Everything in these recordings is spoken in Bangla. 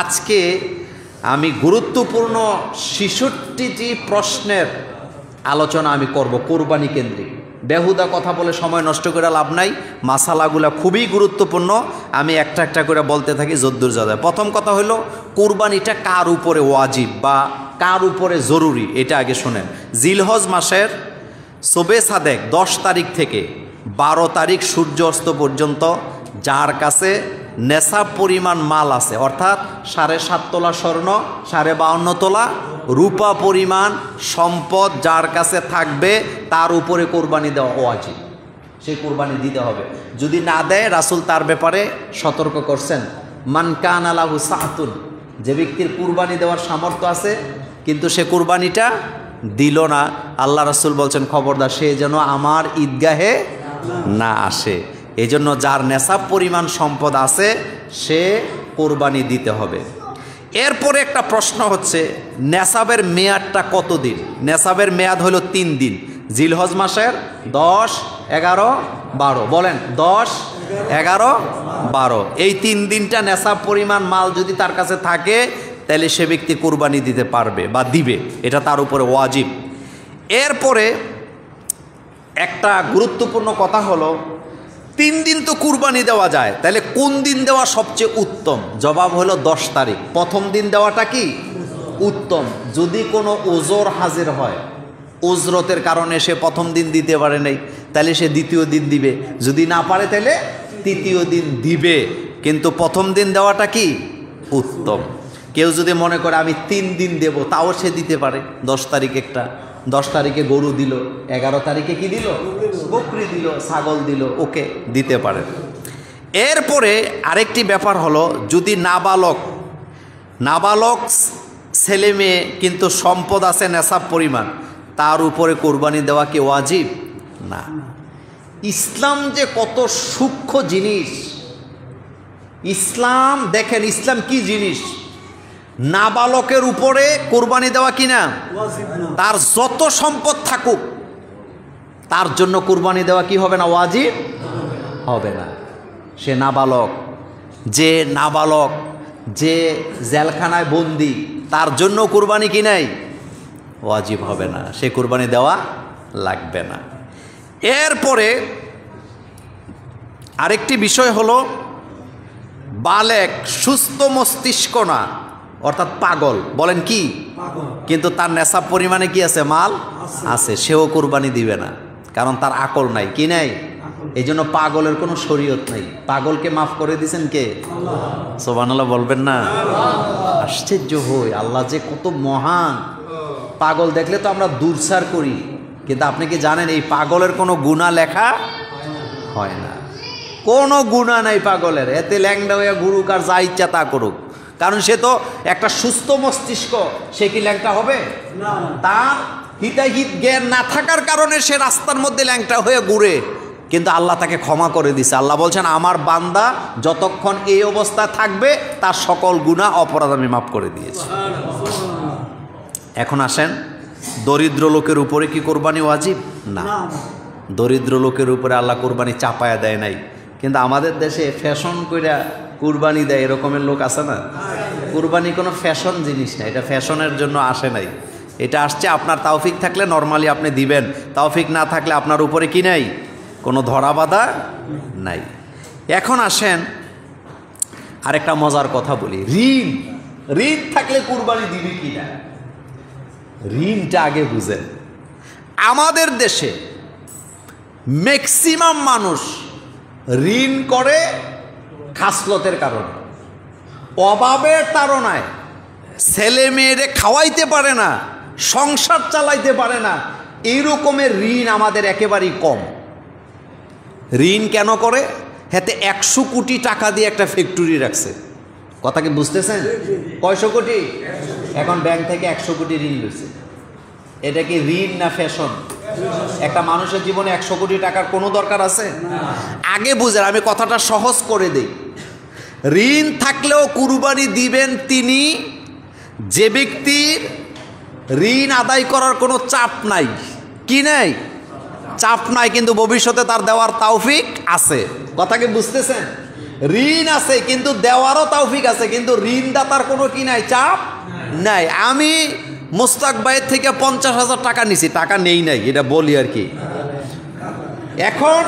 আজকে আমি গুরুত্বপূর্ণ ৬৬টি প্রশ্নের আলোচনা আমি করব কোরবানি কেন্দ্রিক। বেহুদা কথা বলে সময় নষ্ট করে লাভ নাই, মাসালাগুলা খুবই গুরুত্বপূর্ণ। আমি একটা একটা করে বলতে থাকি যদ্দূর যায়। প্রথম কথা হলো কোরবানিটা কার উপরে ওয়াজিব বা কার উপরে জরুরি, এটা আগে শোনেন। জিলহজ মাসের শবে সাদেক ১০ তারিখ থেকে ১২ তারিখ সূর্য অস্ত পর্যন্ত যার কাছে নেশাব পরিমাণ মাল আছে, অর্থাৎ ৭.৫ তোলা স্বর্ণ, ৫.৫ তোলা রূপা পরিমাণ সম্পদ যার কাছে থাকবে তার উপরে কোরবানি দেওয়া ওয়াজিব, সে কোরবানি দিতে হবে। যদি না দেয়, রাসূল তার ব্যাপারে সতর্ক করছেন, মান কানা লাহু সাআতুন, যে ব্যক্তির কোরবানি দেওয়ার সামর্থ্য আছে কিন্তু সে কোরবানিটা দিল না, আল্লাহ রাসূল বলছেন খবরদার সে যেন আমার ঈদগাহে না আসে। এই জন্য যার নেশাব পরিমাণ সম্পদ আছে সে কোরবানি দিতে হবে। এরপরে একটা প্রশ্ন হচ্ছে নেশাবের মেয়াদটা কতদিন? নেশাবের মেয়াদ হলো 3 দিন। জিলহজ মাসের 10, 11, 12, বলেন 10, 11, 12, এই 3 দিনটা নেশাব পরিমাণ মাল যদি তার কাছে থাকে তাহলে সে ব্যক্তি কোরবানি দিতে পারবে বা দিবে, এটা তার উপরে ওয়াজিব। এরপরে একটা গুরুত্বপূর্ণ কথা হলো 3 দিন তো কুরবানি দেওয়া যায়, তাহলে কোন দিন দেওয়া সবচেয়ে উত্তম? জবাব হলো 10 তারিখ। প্রথম দিন দেওয়াটা কি উত্তম? যদি কোনো ওজর হাজির হয়, উজরতের কারণে সে প্রথম দিন দিতে পারে নাই, তাহলে সে দ্বিতীয় দিন দিবে, যদি না পারে তাহলে তৃতীয় দিন দিবে, কিন্তু প্রথম দিন দেওয়াটা কি উত্তম। কেউ যদি মনে করে আমি 3 দিন দেব, তাও সে দিতে পারে। 10 তারিখ একটা, 10 তারিখে গরু দিল, 11 তারিখে কি দিল, বকরি দিল, ছাগল দিল, ওকে দিতে পারে। এরপরে আরেকটি ব্যাপার হলো যদি নাবালক ছেলে মেয়ে কিন্তু সম্পদ আছে নেশাব পরিমাণ, তার উপরে কোরবানি দেওয়া কি ওয়াজিব? না। ইসলাম যে কত সূক্ষ্ম জিনিস, ইসলাম দেখেন, ইসলাম কি জিনিস। নাবালকের উপরে কোরবানি দেওয়া কিনা, তার যত সম্পদ থাকুক তার জন্য কোরবানি দেওয়া কি হবে না, ওয়াজিব হবে না। সে নাবালক, যে জেলখানায় বন্দি, তার জন্য কোরবানি কি নাই, ওয়াজিব হবে না, সে কোরবানি দেওয়া লাগবে না। এরপরে আরেকটি বিষয় হলো বালেক, সুস্থ মস্তিষ্ক না, অর্থাৎ পাগল, বলেন কি, কিন্তু তার নেশাব পরিমাণে কি আছে, মাল আছে, সেও কোরবানি দিবে না, কারণ তার আকল নাই, কি নাই। এই জন্য পাগলের কোনো শরীয়ত নাই। পাগলকে মাফ করে দিয়েছেন কে? সুবহানাল্লাহ বলবেন না? আশ্চর্য হই, আল্লাহ যে কত মহান। পাগল দেখলে তো আমরা দূরসার করি, কিন্তু আপনি কি জানেন এই পাগলের কোনো গুনাহ লেখা হয় না, কোনো গুনাহ নাই পাগলের। এতে ল্যাংডা হয়ে গুরুক আর যা ইচ্ছা তা করুক, কারণ সে তো একটা সুস্থ মস্তিষ্ক, সে কি ল্যাংটা হবে? তার হিতাহিত জ্ঞান না থাকার কারণে সে রাস্তার মধ্যে ল্যাংটা হয়ে ঘুরে, কিন্তু আল্লাহ তাকে ক্ষমা করে দিছে। আল্লাহ বলছেন আমার বান্দা যতক্ষণ এই অবস্থায় থাকবে তার সকল গুনাহ অপরাধ আমি মাফ করে দিয়েছি। এখন আসেন, দরিদ্র লোকের উপরে কি কোরবানি ওয়াজিব? না, দরিদ্র লোকের উপরে আল্লাহ কোরবানি চাপায়া দেয় নাই, কিন্তু আমাদের দেশে ফ্যাশন কইরা কুরবানি দেয়, এরকমের লোক আছে না। কুরবানি কোনো ফ্যাশন জিনিস না, এটা ফ্যাশনের জন্য আসে নাই, এটা আসছে আপনার তৌফিক থাকলে নরমালি আপনি দিবেন, তৌফিক না থাকলে আপনার উপরে কি নাই, কোনো ধরা বাঁধা নাই। এখন আসেন আরেকটা মজার কথা বলি, ঋণ থাকলে কুরবানি দিবি কি না, ঋণটা আগে বুঝেন। আমাদের দেশে ম্যাক্সিমাম মানুষ ঋণ করে খাসলতের কারণে, অভাবের তাড়নায়, ছেলে মেয়েরে খাওয়াইতে পারে না, সংসার চালাইতে পারে না, এই রকমের ঋণ আমাদের একেবারেই কম। ঋণ কেন করে? হাতে 100 কোটি টাকা দিয়ে একটা ফ্যাক্টরি রাখছে, কথা কি বুঝতেছেন? কয়শো কোটি? এখন ব্যাংক থেকে 100 কোটি ঋণ লইছে। এটা কি ঋণ না ফ্যাশন? একটা মানুষের জীবনে 100 কোটি টাকার কোনো দরকার আছে? আগে বুঝেন, আমি কথাটা সহজ করে দেই। ঋণ থাকলেও কুরবানি দিবেন তিনি যে ব্যক্তির ঋণ আদায় করার কোনো চাপ নাই, কি নাই, চাপ নাই, কিন্তু ভবিষ্যতে তার দেওয়ার তৌফিক আছে। কথা কি বুঝতেছেন? ঋণ আছে কিন্তু দেওয়ারও তৌফিক আছে, কিন্তু ঋণদাতার কোনো কি নাই, চাপ নাই। আমি মোস্তাক ভাইয়ের থেকে 50,000 টাকা নিছি, টাকা নেই নাই, এটা বলি আর কি। এখন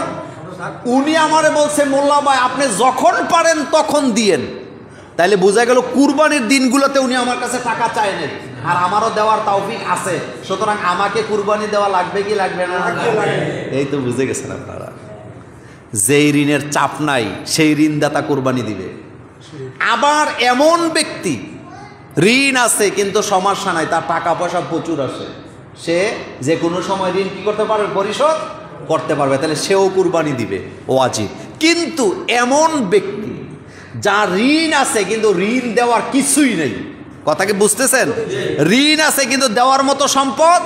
উনি আমারে বলছে মোল্লা ভাই আপনি যখন পারেন তখন দিয়েন, তাইলে বোঝা গেল কুরবানির দিনগুলোতে উনি আমার কাছে টাকা চায়নি, আর আমারও দেওয়ার তৌফিক আছে, সুতরাং আমাকে কুরবানি দেওয়া লাগবে কি লাগবে না? এই তো বুঝে গেছেন আপনারা। যেই ঋণের চাপ নাই সেই ঋণদাতা কুরবানি দিবে। আবার এমন ব্যক্তি ঋণ আছে কিন্তু সমস্যা নাই, তার টাকা পয়সা প্রচুর আসে, সে যে কোনো সময় ঋণ কি করতে পারবে, পরিশোধ করতে পারবে, তাহলে সেও কুরবানি দিবে, ওয়াজিব। কিন্তু এমন ব্যক্তি যার ঋণ আছে কিন্তু ঋণ দেওয়ার কিছুই নেই, কথা কি বুঝতেছেন? ঋণ আছে কিন্তু দেওয়ার মতো সম্পদ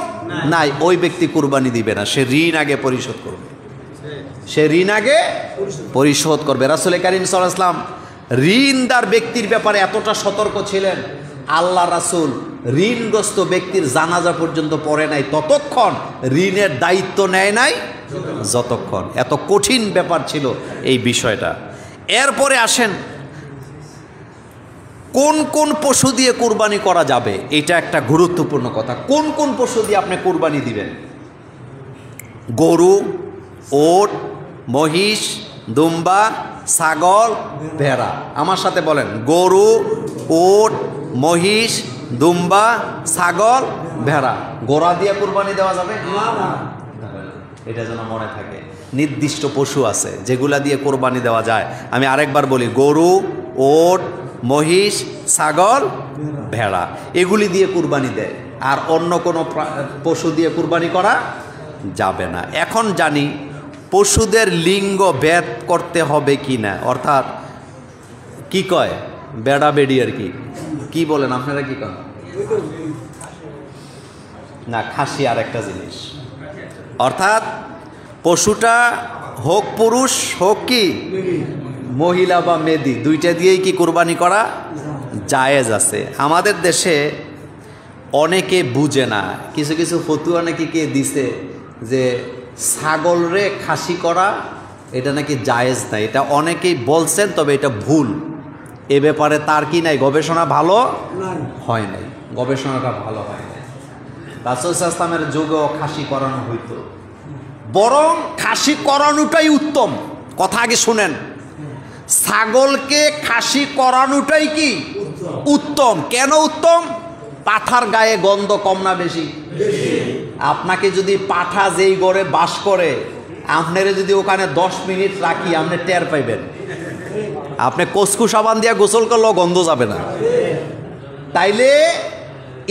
নাই, ওই ব্যক্তি কুরবানি দিবে না, সে ঋণ আগে পরিশোধ করবে, সে ঋণ আগে পরিশোধ করবে। রাসূল কারীম সাল্লাল্লাহু আলাইহি ওয়াসাল্লাম ঋণদার ব্যক্তির ব্যাপারে এতটা সতর্ক ছিলেন, আল্লাহ রাসূল ঋণগ্রস্ত ব্যক্তির জানাজা পর্যন্ত পড়ে নাই ততক্ষণ, ঋণের দায়িত্ব নেয় নাই যতক্ষণ। এত কঠিন ব্যাপার ছিল এই বিষয়টা। এরপরে আসেন কোন কোন পশু দিয়ে কুরবানি করা যাবে, এটা একটা গুরুত্বপূর্ণ কথা। কোন কোন পশু দিয়ে আপনি কুরবানি দিবেন? গরু, ওট, মহিষ, দুম্বা, ছাগল, ভেড়া। আমার সাথে বলেন, গরু, ওট, মহিষ, দুম্বা, ছাগল, ভেড়া। ঘোড়া দিয়ে কুরবানি দেওয়া যাবে? এটা যেন মনে থাকে। নির্দিষ্ট পশু আছে যেগুলা দিয়ে কোরবানি দেওয়া যায়। আমি আরেকবার বলি, গরু, ওট, মহিষ, ছাগল, ভেড়া, এগুলি দিয়ে কুরবানি দেয়, আর অন্য কোনো পশু দিয়ে কুরবানি করা যাবে না। এখন জানি পশুদের লিঙ্গ ভেদ করতে হবে কি না, অর্থাৎ কি কয় বেড়া বেড়ি আর কি, কি বলেন আপনারা, কি কন না? খাসি আর একটা জিনিস, অর্থাৎ পশুটা হোক পুরুষ হোক কি মহিলা বা মেদি, দুইটা দিয়েই কি কুরবানি করা জায়েজ আছে। আমাদের দেশে অনেকে বুঝে না, কিছু কিছু ফতুয়া নাকি কে দিছে যে ছাগল রে খাসি করা এটা নাকি জায়েজ নাই, এটা অনেকেই বলছেন, তবে এটা ভুল। এ ব্যাপারে তার কি নাই, গবেষণা ভালো হয় নাই, গবেষণাটা ভালো হয় নাই। রাসূল সাল্লাল্লাহু আলাইহি ওয়াসাল্লামের যুগেও খাসি করানো হইতো, বরং খাসি করানোটাই উত্তম। কথা আগে শুনেন, ছাগলকে খাসি করানোটাই কি উত্তম। কেন উত্তম? পাঠার গায়ে গন্ধ কম না বেশি? আপনাকে যদি পাঠা যেই ঘরে বাস করে, আপনারে যদি ওখানে 10 মিনিট রাখি, আপনি টের পাইবেন। আপনি কসকু সাবান দিয়া গোসল করলেও গন্ধ যাবে না। তাইলে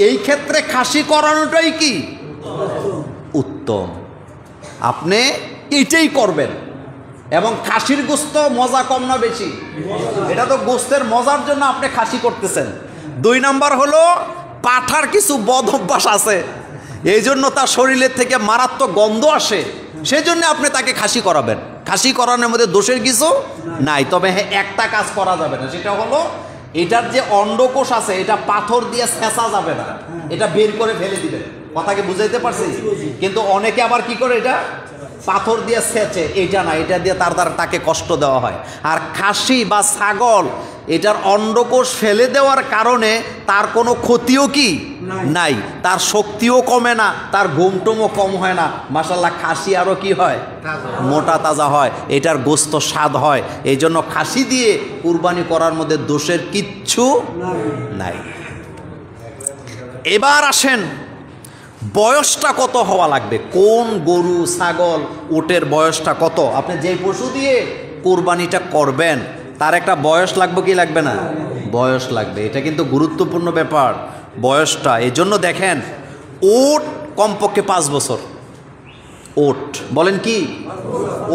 এই ক্ষেত্রে খাসি করানোটাই কি উত্তম, আপনি এটাই করবেন। এবং খাসির গোস্ত মজা কম না বেশি? এটা তো গোস্তের মজার জন্য আপনি খাসি করতেছেন। 2 নাম্বার হলো পাঠার কিছু বদ অভ্যাস আছে, এই জন্য তার শরীরের থেকে মারাত্মক গন্ধ আসে, সেজন্য আপনি তাকে খাসি করাবেন। খাসি করানোর মধ্যে দোষের কিছু নাই, তবে হ্যাঁ একটা কাজ করা যাবে না, সেটা হলো এটার যে অন্ডকোষ আছে এটা পাথর দিয়ে ছেঁচা যাবে না, এটা বের করে ফেলে দিবেন। কথাকে বুঝাইতে পারছি? কিন্তু অনেকে আবার কি করে, এটা পাথর দিয়ে ছেঁচে, এটা না, এটা দিয়ে তার দ্বারা তাকে কষ্ট দেওয়া হয়। আর খাসি বা ছাগল এটার অন্ডকোষ ফেলে দেওয়ার কারণে তার কোনো ক্ষতিও কি নাই, তার শক্তিও কমে না, তার ঘুমটুমও কম হয় না। মাশাআল্লাহ, খাসি আরও কি হয়, মোটা তাজা হয়, এটার গোস্ত স্বাদ হয়। এই জন্য খাসি দিয়ে কুরবানি করার মধ্যে দোষের কিচ্ছু নাই। এবার আসেন, বয়সটা কত হওয়া লাগবে? কোন গরু, ছাগল, উটের বয়সটা কত? আপনি যে পশু দিয়ে কুরবানিটা করবেন তার একটা বয়স লাগবে কি লাগবে না? বয়স লাগবে, এটা কিন্তু গুরুত্বপূর্ণ ব্যাপার বয়সটা। এই জন্য দেখেন, উট কমপক্ষে 5 বছর। উট বলেন কি,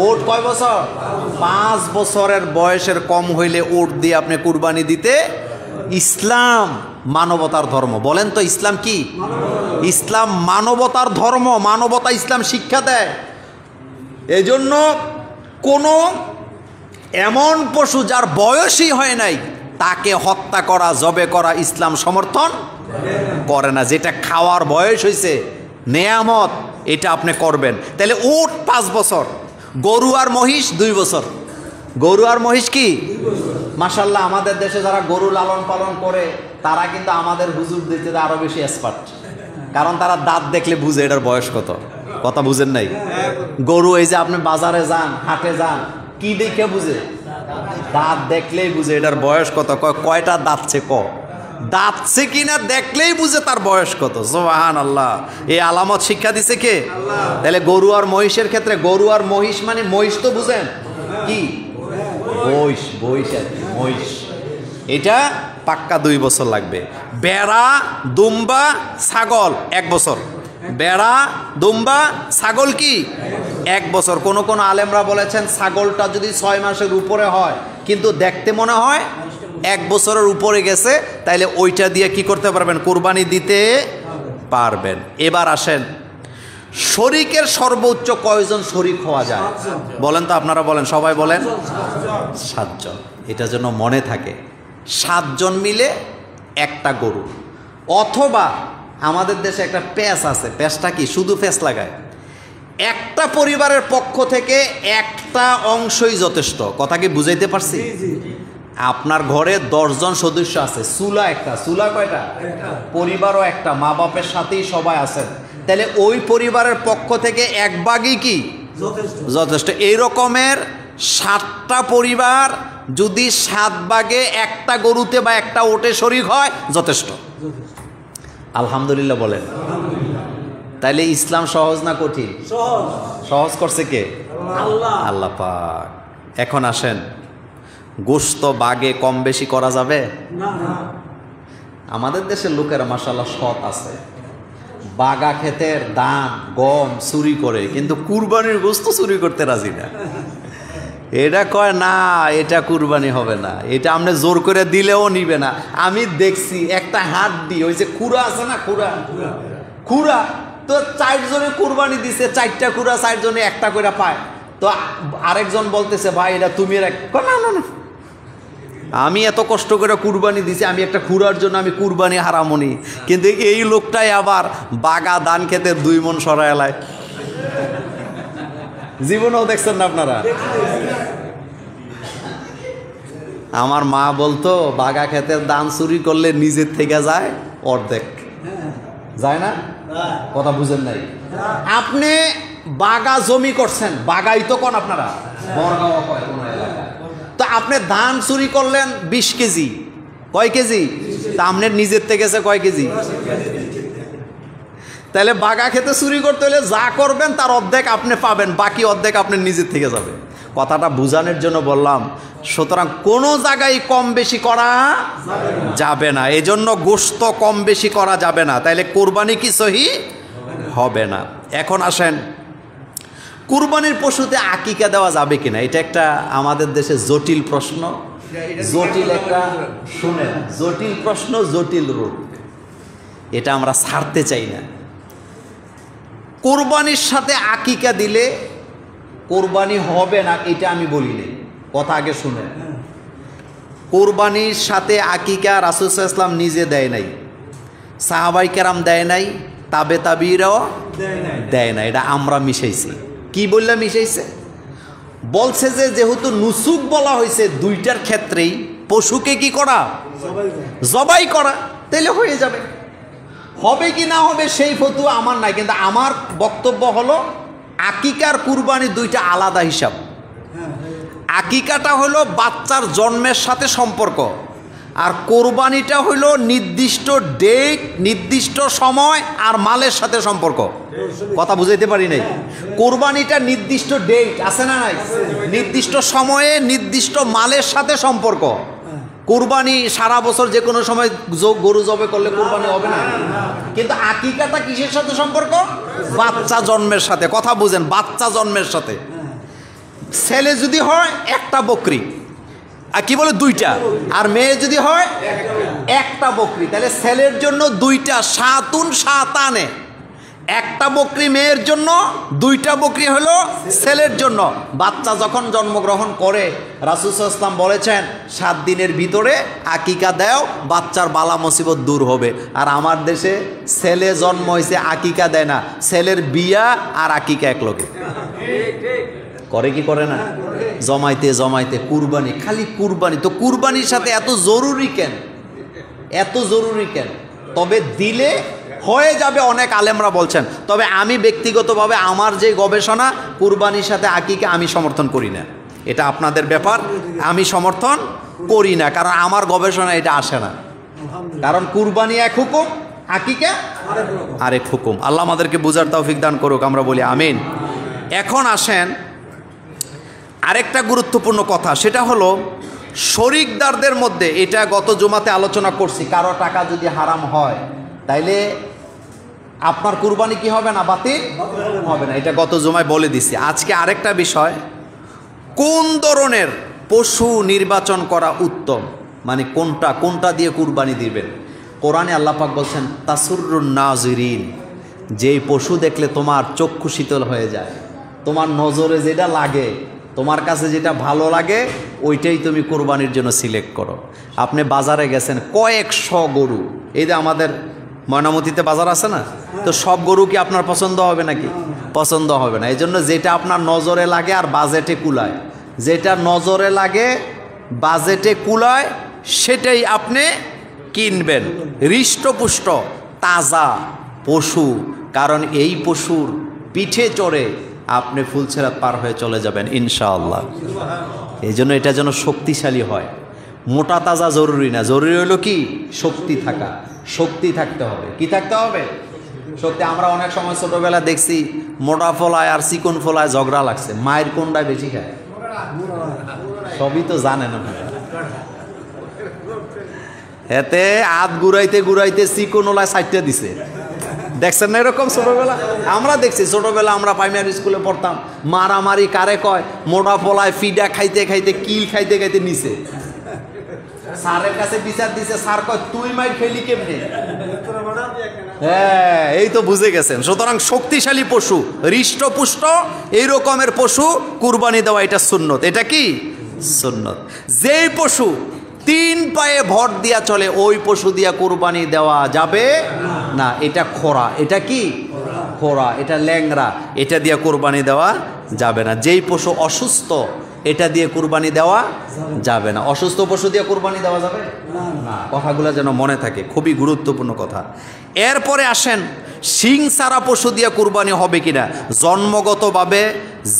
উট কয় বছর? 5 বছরের বয়সের কম হইলে উট দিয়ে আপনি কুরবানি দিতে। ইসলাম মানবতার ধর্ম, বলেন তো ইসলাম কি? ইসলাম মানবতার ধর্ম, মানবতা ইসলাম শিক্ষা দেয়। এই জন্য কোনো এমন পশু যার বয়সই হয় নাই তাকে হত্যা করা, জবে করা ইসলাম সমর্থন করে না। যেটা খাওয়ার বয়স হয়েছে, নেয়ামত, এটা আপনি করবেন। তাহলে উট 5 বছর, গরু আর মহিষ 2 বছর, গরু আর মহিষ কি? মাশাআল্লাহ, আমাদের দেশে যারা গরু লালন পালন করে তারা কিন্তু আমাদের হুজুর দিতে আরো বেশি এক্সপার্ট, কারণ তারা দাঁত দেখলে বুঝে এটার বয়স কত। কথা বুঝেন নাই? গরু এই যে আপনি বাজারে যান, হাটে যান, কি দেখে বুঝে? দাঁত দেখলেই বুঝে এটার বয়স কত। কয়টা দাঁতছে দাঁতছে কিনা দেখলেই বুঝে তার বয়স কত। সুবহানাল্লাহ, এই আলামত শিক্ষা দিছে কে? তাহলে গরু আর মহিষের ক্ষেত্রে, গরু আর মহিষ মানে মহিষ তো বুঝেন কি? মহিষ, এটা পাক্কা 2 বছর লাগবে। বেড়া, দুম্বা, ছাগল 1 বছর। বেড়া, দুম্বা, ছাগল কি 1 বছর। কোন কোন আলেমরা বলেছেন ছাগলটা যদি 6 মাসের উপরে হয় কিন্তু দেখতে মনে হয় 1 বছরের উপরে গেছে, তাইলে ওইটা দিয়ে কি করতে পারবেন? কোরবানি দিতে পারবেন। এবার আসেন, শরীকের সর্বোচ্চ কয়জন শরীক হওয়া যায়? বলেন তো, আপনারা বলেন, সবাই বলেন। 7 জন। এটা যেন মনে থাকে, 7 জন মিলে একটা গরু। অথবা আমাদের দেশে একটা প্যাঁচ আছে, প্যাঁচটা কি? শুধু প্যাঁচ লাগায়। একটা পরিবারের পক্ষ থেকে একটা অংশই যথেষ্ট। কথা কি বুঝাইতে পারছি? আপনার ঘরে 10 জন সদস্য আছে, চুলা একটা, চুলা কয়টা? পরিবারও একটা, মা বাপের সাথেই সবাই আছেন, তাহলে ওই পরিবারের পক্ষ থেকে 1 ভাগই কি যথেষ্ট। এই রকমের 7টা পরিবার যদি 7 ভাগে একটা গরুতে বা একটা ওটে শরীক হয় যথেষ্ট। আলহামদুলিল্লাহ বলেন। তাইলে ইসলাম সহজ না কঠিন? সহজ করছে কে? আল্লাহ পাক। এখন আসেন, গোশত বাগে কম বেশি করা যাবে? আমাদের দেশের লোকেরা মাশাআল্লাহ সৎ আছে, বাগা ক্ষেতের ধান গম চুরি করে, কিন্তু কুরবানির গোশত চুরি করতে রাজি না। এটা কয় না, এটা কুরবানি হবে না, এটা আপনি জোর করে দিলেও নিবে না। আমি দেখছি একটা হাড্ডি, ওই যে খুরা আছে না, খুরা তো 4 জনে কুরবানি দিছে, 4টা খুরা 4 জনে একটা করে পায়। তো আরেকজন বলতেছে, ভাই এটা তুমি না না, আমি এত কষ্ট করে কুরবানি দিছি, আমি একটা খুরার জন্য আমি কুরবানি হারামনি। কিন্তু এই লোকটাই আবার বাগা ধান খেতে 2 মণ সরায় এলায়। জীবনেও দেখছেন না আপনারা? আমার মা বলতো, বাগা ক্ষেতের ধান চুরি করলে নিজের থেকে যায় অর্ধেক, যায় না? কথা বুঝেন নাই? আপনি বাগা জমি করছেন, বাগাই তো কোন আপনারা বড়গাঁও কয় কোন এলাকা, তো আপনি ধান চুরি করলেন 20 কেজি, কয় কেজি? তা আপনার নিজের থেকে গেছে কয় কেজি? তাহলে বাগা খেতে চুরি করতে হলে যা করবেন তার অর্ধেক আপনি পাবেন, বাকি অর্ধেক আপনার নিজের থেকে যাবে। কথাটা বোঝানোর জন্য বললাম। সুতরাং কোনো জায়গায় কম বেশি করা যাবে না, এজন্য গোশত কম বেশি করা যাবে না, তাইলে কোরবানি কি সহি হবে না। এখন আসেন, কুরবানির পশুতে আকিকা দেওয়া যাবে কিনা, এটা একটা আমাদের দেশে জটিল প্রশ্ন, জটিল একটা, শুনেন, জটিল প্রশ্ন, জটিল রূপ। এটা আমরা ছাড়তে চাই না। কোরবানির সাথে আকিকা দিলে কোরবানি হবে না এটা আমি বলি নাই, কথা আগে শুনেন। কোরবানির সাথে আকিকা রাসূল সাল্লাল্লাহু আলাইহি ওয়াসাল্লাম নিজে দেয় নাই, সাহাবায়ে কেরাম দেয় নাই, তাবে তাবিরাও দেয় না, এটা আমরা মিশাইছি। কি বললাম মিশাইছে? বলছে যে যেহেতু নুসুক বলা হয়েছে, 2টার ক্ষেত্রেই পশুকে কি করা? জবাই করা, তাইলে হয়ে যাবে। হবে কি না হবে সেই ফতোয়া আমার নাই, কিন্তু আমার বক্তব্য হলো আকিকার কুরবানি 2টা আলাদা হিসাব। আকিকাটা হলো বাচ্চার জন্মের সাথে সম্পর্ক, আর কোরবানিটা হলো নির্দিষ্ট ডেট, নির্দিষ্ট সময় আর মালের সাথে সম্পর্ক। কথা বুঝাইতে পারি নাই? কোরবানিটা নির্দিষ্ট ডেট আছে না নাই, নির্দিষ্ট সময়ে নির্দিষ্ট মালের সাথে সম্পর্ক। কোরবানি সারা বছর যে কোনো সময় গরু জবে করলে কোরবানি হবে না, কিন্তু আকিকাটা কিসের সাথে সম্পর্ক? বাচ্চা জন্মের সাথে। কথা বুঝেন, বাচ্চা জন্মের সাথে। ছেলে যদি হয় একটা বকরি, আর কি বলে 2টা, আর মেয়ে যদি হয় একটা বকরি, তাহলে ছেলের জন্য 2টা, সাতুন সাতানে, একটা বকরি মেয়ের জন্য, 2টা বকরি হলো ছেলের জন্য। বাচ্চা যখন জন্মগ্রহণ করে রাসূল সাল্লাল্লাহু আলাইহি ওয়াসাল্লাম বলেছেন 7 দিনের ভিতরে আকিকা দাও, বাচ্চার বালা মুসিবত দূর হবে। আর আমার দেশে ছেলে জন্ম হয়েছে আকিকা দেয় না, ছেলের বিয়া আর আকিকা এক লগে। করে কি করে না? জমাইতে জমাইতে কুরবানি, খালি কুরবানি। তো কুরবানির সাথে এত জরুরি কেন? এত জরুরি কেন? তবে দিলে হয়ে যাবে, অনেক আলেমরা বলছেন। তবে আমি ব্যক্তিগতভাবে আমার যে গবেষণা, কুরবানির সাথে আকিকা আমি সমর্থন করি না। এটা আপনাদের ব্যাপার, আমি সমর্থন করি না, কারণ আমার গবেষণা এটা আসে না। কারণ কুরবানি এক হুকুম, আকিকা আরেক হুকুম। আল্লাহ আমাদেরকে বুঝার তৌফিক দান করুক, আমরা বলি আমিন। এখন আসেন আরেকটা গুরুত্বপূর্ণ কথা, সেটা হলো শরিকদারদের মধ্যে, এটা গত জুমাতে আলোচনা করছি, কারো টাকা যদি হারাম হয় তাইলে আপনার কুরবানি কি হবে না? বাতিল হবে না। এটা গত জুমায় বলে দিছি। আজকে আরেকটা বিষয়, কোন ধরনের পশু নির্বাচন করা উত্তম, মানে কোনটা দিয়ে কুরবানি দিবেন। কোরআনে আল্লাহ পাক বলছেন তাসুরুন নাজিরিন, যেই পশু দেখলে তোমার চক্ষু শীতল হয়ে যায়, তোমার নজরে যেটা লাগে, তোমার কাছে যেটা ভালো লাগে, ওইটাই তুমি কুরবানির জন্য সিলেক্ট করো। আপনি বাজারে গেছেন, কয়েকশো গরু, এই যে আমাদের ময়নামতিতে বাজার আছে না, তো সব গরু কি আপনার পছন্দ হবে নাকি? পছন্দ হবে না। এই জন্য যেটা আপনার নজরে লাগে আর বাজেটে কুলায়, যেটা নজরে লাগে বাজেটে কুলায়, সেটাই আপনি কিনবেন। হৃষ্টপুষ্ট তাজা পশু, কারণ এই পশুর পিঠে চড়ে আপনি ফুলছেরাত পার হয়ে চলে যাবেন ইনশাআল্লাহ। এই জন্য এটা যেন শক্তিশালী হয়। মোটা তাজা জরুরি না, জরুরি হলো কি? শক্তি থাকা, শক্তি থাকতে হবে। কি থাকতে হবে? শক্তি। আমরা অনেক সময় ছোটবেলা দেখছি মোটা ফলায় আর চিকন ফলায় ঝগড়া লাগছে, মায়ের কোনটায় বেশি খায়? সবই তো জানেন না। এতে হাত ঘুরাইতে ঘুরাইতে চিকন ওলায় সাইটটা দিছে, দেখছেন না এরকম? ছোটবেলা আমরা দেখছি, ছোটবেলা আমরা প্রাইমারি স্কুলে পড়তাম, মারামারি কারে কয়? মোটা ফলায় ফিডা খাইতে খাইতে, কিল খাইতে খাইতে নিছে, স্যারের কাছে বিচার দিছে, স্যার কয় তুই মাইর খেলি কেমনে? হ্যাঁ, এই তো বুঝে গেছেন। সুতরাং শক্তিশালী পশু, হৃষ্টপুষ্ট এই রকমের পশু কুরবানি দেওয়া, এটা সুন্নত। এটা কি সুন্নত? যেই পশু 3 পায়ে ভর দিয়া চলে, ওই পশু দিয়া কুরবানি দেওয়া যাবে না। এটা খোরা, এটা কি খোরা, এটা ল্যাংরা, এটা দিয়া কুরবানি দেওয়া যাবে না। যেই পশু অসুস্থ, এটা দিয়ে কুরবানি দেওয়া যাবে না। অসুস্থ পশু দিয়ে কুরবানি দেওয়া যাবে না। কথাগুলো যেন মনে থাকে, খুবই গুরুত্বপূর্ণ কথা। এরপরে আসেন শিং ছাড়া পশু দিয়ে কুরবানি হবে কিনা। জন্মগতভাবে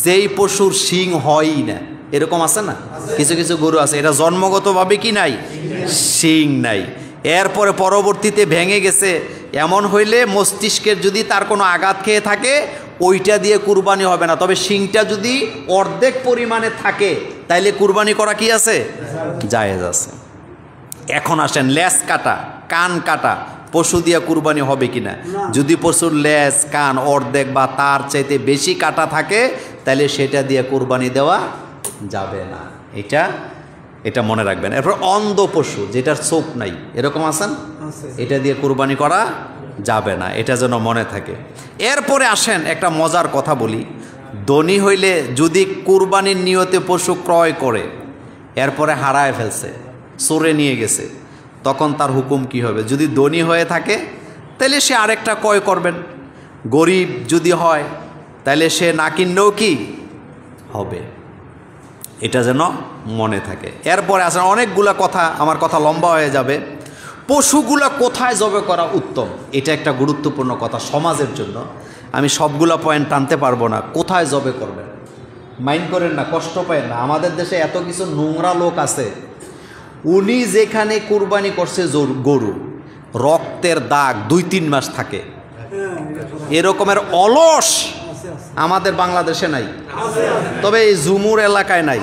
যেই পশুর শিং হয়ই না, এরকম আছে না? কিছু কিছু গরু আছে, এটা জন্মগতভাবে কি নাই? শিং নাই। এরপরে পরবর্তীতে ভেঙে গেছে, এমন হইলে মস্তিষ্কের যদি তার কোনো আঘাত খেয়ে থাকে, ওইটা দিয়ে কুরবানি হবে না। তবে শিংটা যদি অর্ধেক পরিমাণে থাকে, তাইলে কুরবানি করা কি আছে? জায়েজ আছে। এখন আসেন লেজ কাটা, কান কাটা পশু দিয়ে কুরবানি হবে কিনা। যদি পশুর লেজ কান অর্ধেক বা তার চাইতে বেশি কাটা থাকে, তাহলে সেটা দিয়ে কুরবানি দেওয়া যাবে না। এটা মনে রাখবেন। এরপর অন্ধ পশু, যেটার চোখ নাই, এরকম আছেন, এটা দিয়ে কুরবানি করা যাবে না। এটা যেন মনে থাকে। এরপরে আসেন একটা মজার কথা বলি। ধনী হইলে যদি কুরবানির নিয়তে পশু ক্রয় করে, এরপরে হারায় ফেলছে, চোরে নিয়ে গেছে, তখন তার হুকুম কি হবে? যদি ধনী হয়ে থাকে তাহলে সে আরেকটা ক্রয় করবেন। গরিব যদি হয় তাহলে সে না কিনলেও কি হবে। এটা যেন মনে থাকে। এরপরে আসেন অনেকগুলা কথা, আমার কথা লম্বা হয়ে যাবে। পশুগুলা কোথায় জবে করা উত্তম, এটা একটা গুরুত্বপূর্ণ কথা সমাজের জন্য। আমি সবগুলা পয়েন্ট টানতে পারবো না। কোথায় জবে করবেন, মাইন্ড করেন না, কষ্ট পায়েন না। আমাদের দেশে এত কিছু নোংরা লোক আছে, উনি যেখানে কুরবানি করছে গরু, রক্তের দাগ 2-3 মাস থাকে, এরকমের অলস আমাদের বাংলাদেশে নাই, তবে এই জুমুর এলাকায় নাই।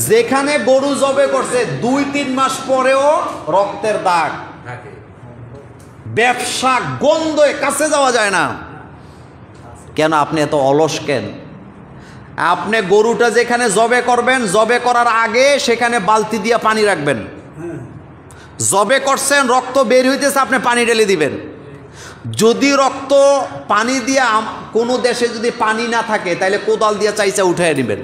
যেখানে গরু জবে করছে 2-3 মাস পরেও রক্তের দাগ, ব্যবসা গন্ধে কাছে যাওয়া যায় না। কেন আপনি এত অলস কেন? আপনি গরুটা যেখানে জবে করবেন, জবে করার আগে সেখানে বালতি দিয়ে পানি রাখবেন। জবে করছেন, রক্ত বের হইতেছে, আপনি পানি ঢেলে দিবেন। যদি রক্ত পানি দিয়া, কোনো দেশে যদি পানি না থাকে, তাহলে কোদাল দিয়ে চাইচা উঠাই নেবেন।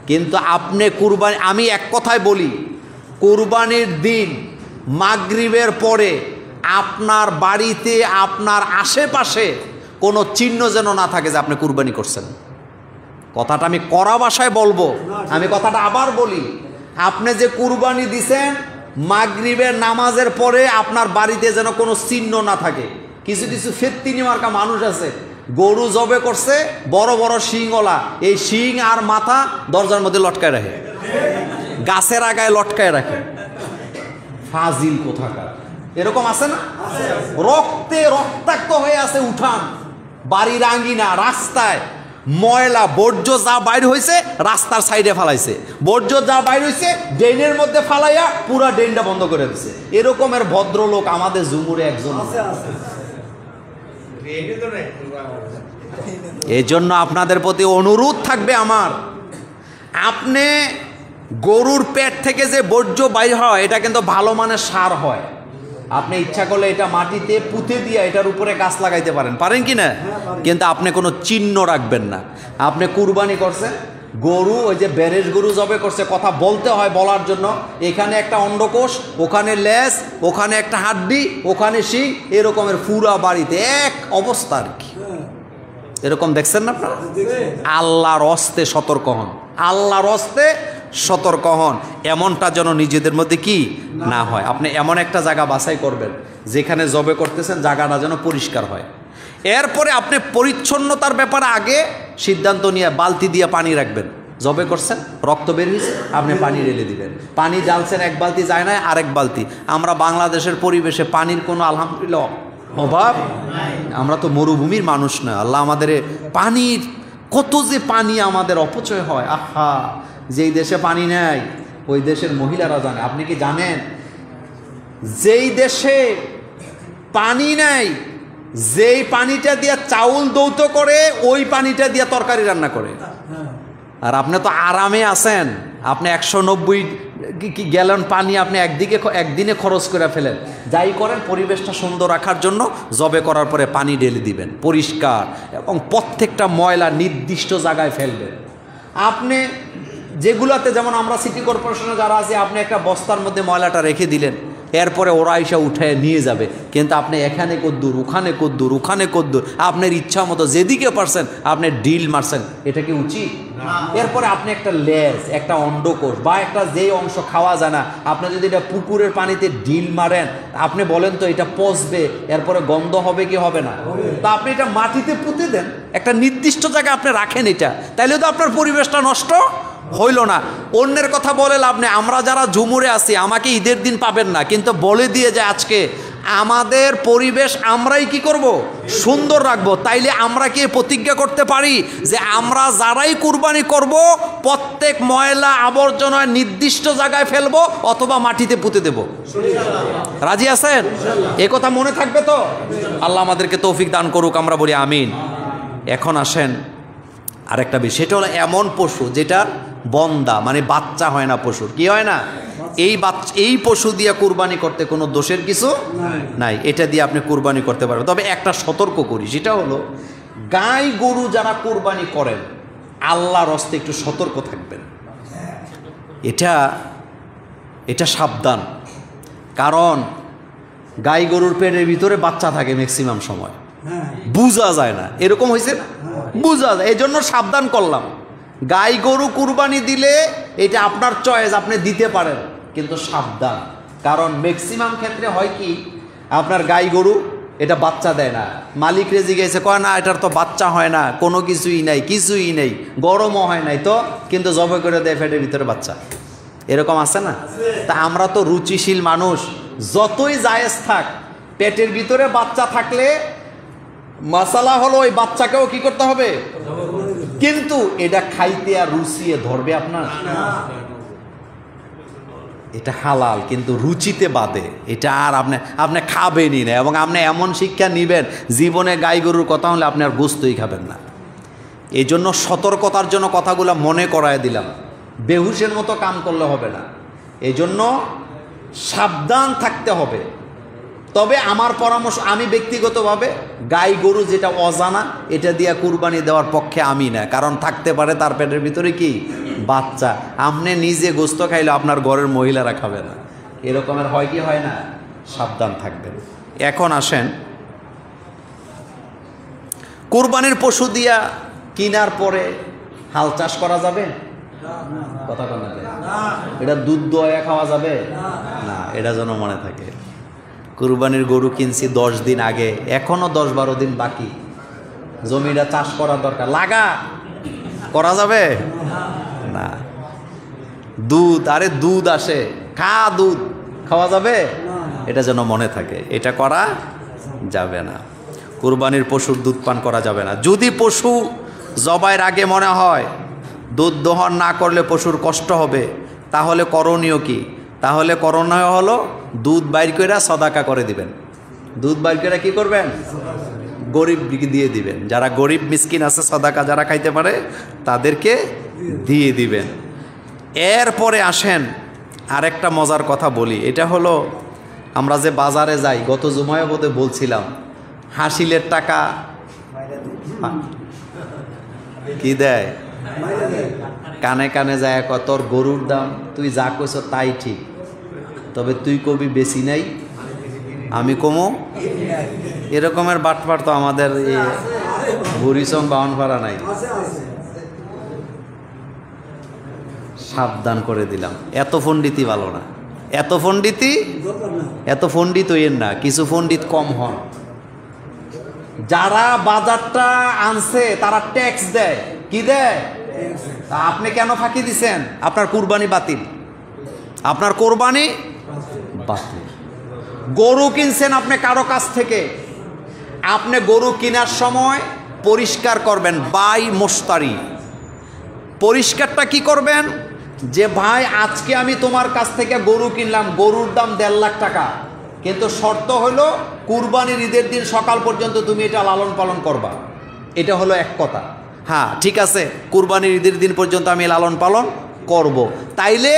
কিন্তু আপনি কুরবানি, আমি এক কথায় বলি, কুরবানির দিন মাগরিবের পরে আপনার বাড়িতে, আপনার আশেপাশে কোনো চিহ্ন যেন না থাকে যে আপনি কুরবানি করছেন। কথাটা আমি কড়া ভাষায় বলবো, আমি কথাটা আবার বলি, আপনি যে কুরবানি দিছেন মাগরিবের নামাজের পরে আপনার বাড়িতে যেন কোনো চিহ্ন না থাকে। কিছু কিছু ফেত্তিনি মার্কা মানুষ আছে, গরু জবে করছে বড় বড় শিংওয়ালা, এই শিং আর মাথা দরজার মধ্যে লটকায় রাখে, গাছের আগায় লটকায় রাখে। ফাজিল কোথাকার, এরকম আছে না? রক্তে রক্তাক্ত হয়ে আছে উঠান, বাড়ির আঙ্গিনা, রাস্তায় ময়লা বর্জ্য যা বাইর হয়েছে রাস্তার সাইডে ফালাইছে, বর্জ্য যা বাইর হয়েছে ড্রেনের মধ্যে ফালাইয়া পুরা ড্রেনটা বন্ধ করে দিচ্ছে। এরকমের ভদ্রলোক আমাদের জুমুরে একজন আছে। এই জন্য আপনাদের প্রতি অনুরোধ থাকবে আমার, আপনি গরুর পেট থেকে যে বর্জ্য বাইর হয় এটা কিন্তু ভালো মানের সার হয়। আপনি ইচ্ছা করলে এটা মাটিতে পুঁতে দিয়ে এটার উপরে গাছ লাগাইতে পারেন, পারেন কি না? কিন্তু আপনি কোনো চিহ্ন রাখবেন না। আপনি কুরবানি করছেন, গরু ওই যে বেরেস গরু জবে করছে, কথা বলতে হয় বলার জন্য, এখানে একটা অন্ডকোষ, ওখানে লেজ, ওখানে একটা হাড্ডি, ওখানে শিং, এরকমের পুরা বাড়িতে এক অবস্থা আর কি। এরকম দেখছেন না আপনারা? আল্লাহর হস্তে সতর্ক হন, আল্লাহর হস্তে সতর্ক হন, এমনটা যেন নিজেদের মধ্যে কি না হয়। আপনি এমন একটা জায়গা বাছাই করবেন যেখানে জবে করতেছেন জায়গাটা যেন পরিষ্কার হয়। এরপরে আপনি পরিচ্ছন্নতার ব্যাপারে আগে সিদ্ধান্ত নিয়ে বালতি দিয়ে পানি রাখবেন। জবে করছেন, রক্ত বের হয়েছে, আপনি পানি ঢেলে দিবেন। পানি জ্বালছেন, এক বালতি যায় না, আরেক বালতি। আমরা বাংলাদেশের পরিবেশে পানির কোনো আলহামদুলিল্লাহ অভাব, আমরা তো মরুভূমির মানুষ না। আল্লাহ আমাদের পানির কত যে পানি আমাদের অপচয় হয়, আহা! যেই দেশে পানি নেই ওই দেশের মহিলারা জানে। আপনি কি জানেন যেই দেশে পানি নেই, যেই পানিটা দিয়ে চাউল দৌত করে ওই পানিটা দিয়ে তরকারি রান্না করে, আর আপনি তো আরামে আছেন, আপনি 190 গ্যালন পানি আপনি একদিনে খরচ করে ফেলেন। যাই করেন পরিবেশটা সুন্দর রাখার জন্য জবে করার পরে পানি ঢেলে দিবেন পরিষ্কার, এবং প্রত্যেকটা ময়লা নির্দিষ্ট জায়গায় ফেলবেন। আপনি যেগুলাতে, যেমন আমরা সিটি কর্পোরেশনে যারা আছে, আপনি একটা বস্তার মধ্যে ময়লাটা রেখে দিলেন, এরপরে ওরা এসে উঠে নিয়ে যাবে, কিন্তু আপনি এখানে কদ্দুর, ওখানে কদ্দুর, ওখানে কদ্দুর, আপনার ইচ্ছা মতো যেদিকে পারছেন আপনি ডিল মারছেন, এটা কি উচিত? এরপরে আপনি একটা লেজ, একটা অন্ডকোষ বা একটা যেই অংশ খাওয়া যায় না, আপনি যদি এটা পুকুরের পানিতে ডিল মারেন, আপনি বলেন তো এটা পচবে, এরপরে গন্ধ হবে কি হবে না? তা আপনি এটা মাটিতে পুঁতে দেন, একটা নির্দিষ্ট জায়গায় আপনি রাখেন এটা, তাইলে তো আপনার পরিবেশটা নষ্ট হইল না। অন্যের কথা বলে লাভ নেই। আমরা যারা ঝুমুরে আছি, আমাকে ঈদের দিন পাবেন না, কিন্তু বলে দিয়ে যে আজকে আমাদের পরিবেশ আমরাই কি করব? সুন্দর রাখবো। তাইলে আমরা কি প্রতিজ্ঞা করতে পারি যে আমরা যারাই কুরবানি করব প্রত্যেক ময়লা আবর্জনা নির্দিষ্ট জায়গায় ফেলবো অথবা মাটিতে পুঁতে দেব? রাজি আছেন? এ কথা মনে থাকবে তো? আল্লাহ আমাদেরকে তৌফিক দান করুক, আমরা বলি আমিন। এখন আসেন আরেকটা বিষয়, সেটা হলো এমন পশু যেটা বন্দা, মানে বাচ্চা হয় না পশুর, কি হয় না? এই পশু দিয়ে কুরবানি করতে কোনো দোষের কিছু নাই, এটা দিয়ে আপনি কুরবানি করতে পারবেন। তবে একটা সতর্ক করি, সেটা হলো গাই গরু যারা কুরবানি করেন আল্লাহর হস্তে একটু সতর্ক থাকবেন। এটা সাবধান, কারণ গাই গরুর পেটের ভিতরে বাচ্চা থাকে ম্যাক্সিমাম সময়, বুঝা যায় না। এরকম হয়েছে না? বুঝা যায়, এই জন্য সাবধান করলাম। গাই গরু কুরবানি দিলে এটা আপনার চয়েস, আপনি দিতে পারেন, কিন্তু সাবধান, কারণ ম্যাক্সিমাম ক্ষেত্রে হয় কি, আপনার গাই গরু এটা বাচ্চা দেয় না, মালিক রেজি গেছে, কয় না এটার তো বাচ্চা হয় না, কোনো কিছুই নেই, গরমও হয় নাই তো, কিন্তু জবে করে দেয় পেটের ভিতরে বাচ্চা। এরকম আছে না? তা আমরা তো রুচিশীল মানুষ, যতই জায়েজ থাক, পেটের ভিতরে বাচ্চা থাকলে মশালা হলো ওই বাচ্চাকেও কি করতে হবে, কিন্তু এটা খাইতে আর রুচিয়ে ধরবে আপনার? এটা হালাল, কিন্তু রুচিতে বাদে, এটা আর আপনি খাবেনই না, এবং আপনি এমন শিক্ষা নিবেন জীবনে গাই গরুর কথা হলে আপনি আর গোস্তই খাবেন না। এই জন্য সতর্কতার জন্য কথাগুলো মনে করায় দিলাম, বেহুশের মতো কাম করলে হবে না, এই জন্য সাবধান থাকতে হবে। তবে আমার পরামর্শ, আমি ব্যক্তিগতভাবে গাই গরু যেটা অজানা এটা দিয়ে কুরবানি দেওয়ার পক্ষে আমি না, কারণ থাকতে পারে তার পেটের ভিতরে কি বাচ্চা, আপনি নিজে গোস্ত খাইলে আপনার ঘরের মহিলারা খাবে না, এরকমের হয় কি হয় না? সাবধান থাকবেন। এখন আসেন কুরবানির পশু দিয়া কিনার পরে হাল চাষ করা যাবে? কথা বলা যাবে? এটা দুধ দোয়া খাওয়া যাবে না? এটা যেন মনে থাকে। কুরবানির গরু কিনছি 10 দিন আগে, এখনো 10-12 দিন বাকি, জমিটা চাষ করা দরকার, লাগা করা যাবে না। দুধ, আরে দুধ আসে, খা, দুধ খাওয়া যাবে? এটা যেন মনে থাকে, এটা করা যাবে না। কুরবানির পশুর দুধ পান করা যাবে না। যদি পশু জবাইয়ের আগে মনে হয় দুধ দহন না করলে পশুর কষ্ট হবে, তাহলে করণীয় কি? তাহলে করণীয় হলো দুধ বাইর করে সদাকা করে দিবেন। দুধ বাইর করে কি করবেন? গরিব দিয়ে দিবেন। যারা গরিব মিসকিন আছে, সদাকা যারা খাইতে পারে তাদেরকে দিয়ে দিবেন। এরপরে আসেন আরেকটা মজার কথা বলি। এটা হলো, আমরা যে বাজারে যাই, গত জুমায় বোধহয় বলছিলাম, হাসিলের টাকা কি দেয়? কানে কানে যায়, তোর গরুর দাম তুই যা কইছ তাই ঠিক, তবে তুই কবি বেশি নাই, আমি কমো। এরকমের বাটপার তো আমাদের বুড়িচং বাউনপাড়া নাই। সাবধান করে দিলাম, এত পণ্ডিতি ভালো না, এত পণ্ডিত হইয়েন না, কিছু পণ্ডিত কম হন। যারা বাজারটা আনছে তারা ট্যাক্স দেয়, কি দেয়? আপনি কেন ফাঁকি দিছেন? আপনার কুরবানি বাতিল, আপনার কোরবানি বাতিল। গরু কিনছেন আপনি কারো কাছ থেকে, আপনি গরু কেনার সময় পরিষ্কার করবেন, বাই মোস্তারি। পরিষ্কারটা কি করবেন? যে ভাই, আজকে আমি তোমার কাছ থেকে গরু কিনলাম, গরুর দাম 1.5 লাখ টাকা, কিন্তু শর্ত হলো কুরবানির ঈদের দিন সকাল পর্যন্ত তুমি এটা লালন পালন করবা। এটা হলো এক কথা। হ্যাঁ ঠিক আছে, কুরবানির ঈদের দিন পর্যন্ত আমি লালন পালন করব। তাইলে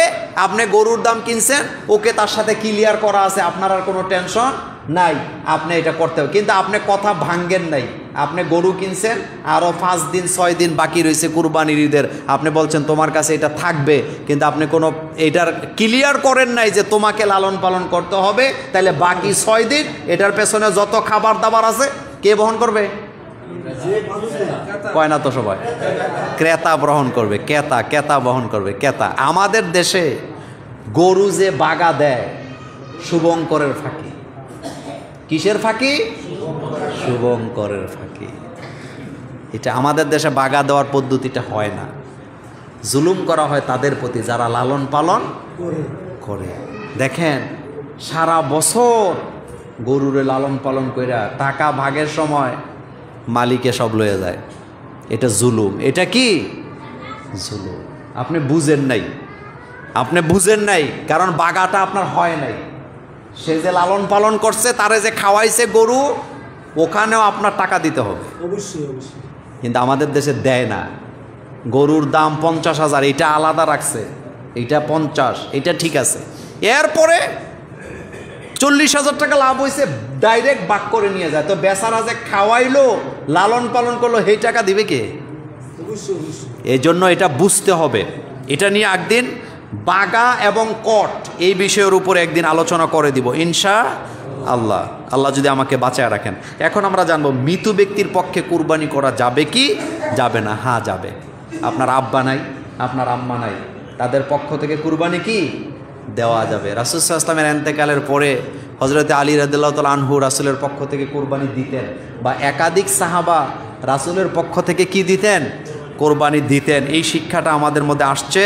আপনি গরুর দাম কিনছেন, ওকে তার সাথে ক্লিয়ার করা আছে, আপনার আর কোনো টেনশন নাই, আপনি এটা করতে হবে। কিন্তু আপনি কথা ভাঙ্গেন নাই, আপনি গরু কিনছেন, আরও 5 দিন 6 দিন বাকি রয়েছে কুরবানির ঈদের, আপনি বলছেন তোমার কাছে এটা থাকবে, কিন্তু আপনি কোনো এটার ক্লিয়ার করেন নাই যে তোমাকে লালন পালন করতে হবে। তাহলে বাকি 6 দিন এটার পেছনে যত খাবার দাবার আছে কে বহন করবে? কয় না তো সবাই, ক্রেতা গ্রহণ করবে, ক্রেতা বহন করবে, ক্রেতা। আমাদের দেশে গরু যে বাগা দেয় শুভঙ্করের ফাঁকি। কিসের ফাঁকি? শুভঙ্করের ফাঁকি। এটা আমাদের দেশে বাগা দেওয়ার পদ্ধতিটা হয় না, জুলুম করা হয় তাদের প্রতি যারা লালন পালন করে। দেখেন সারা বছর গরুরে লালন পালন কইরা টাকা ভাগের সময় মালিকে সব লয়ে যায়। এটা জুলুম। এটা কি জুলুম? আপনি বুঝেন নাই, কারণ বাগাটা আপনার হয় নাই। সে যে লালন পালন করছে, তারে যে খাওয়াইছে গরু, ওখানেও আপনার টাকা দিতে হবে অবশ্যই। কিন্তু আমাদের দেশে দেয় না। গরুর দাম 50,000, এটা আলাদা রাখছে, এটা 50, এটা ঠিক আছে। এরপরে 40,000 টাকা লাভ হয়েছে, ডাইরেক্ট বাক করে নিয়ে যায়। তো বেচারা যে খাওয়াইলো, লালন পালন করলো, সেই টাকা দিবে কে? এই জন্য এটা বুঝতে হবে। এটা নিয়ে একদিন বাগা এবং কট এই বিষয়ের উপরে একদিন আলোচনা করে দিব ইনশাআল্লাহ, আল্লাহ যদি আমাকে বাঁচায় রাখেন। এখন আমরা জানবো মৃত ব্যক্তির পক্ষে কুরবানি করা যাবে কি যাবে না? হ্যাঁ যাবে। আপনার আব্বা নাই, আপনার আম্মা নাই, তাদের পক্ষ থেকে কুরবানি কি দেওয়া যাবে। রাসূল সাল্লাল্লাহু আলাইহি ওয়াসাল্লামের ইন্তেকালের পরে হযরতে আলী রাদিয়াল্লাহু তাআলা আনহু রাসূলের পক্ষ থেকে কুরবানি দিতেন, বা একাধিক সাহাবা রাসূলের পক্ষ থেকে কি দিতেন? কোরবানি দিতেন। এই শিক্ষাটা আমাদের মধ্যে আসছে,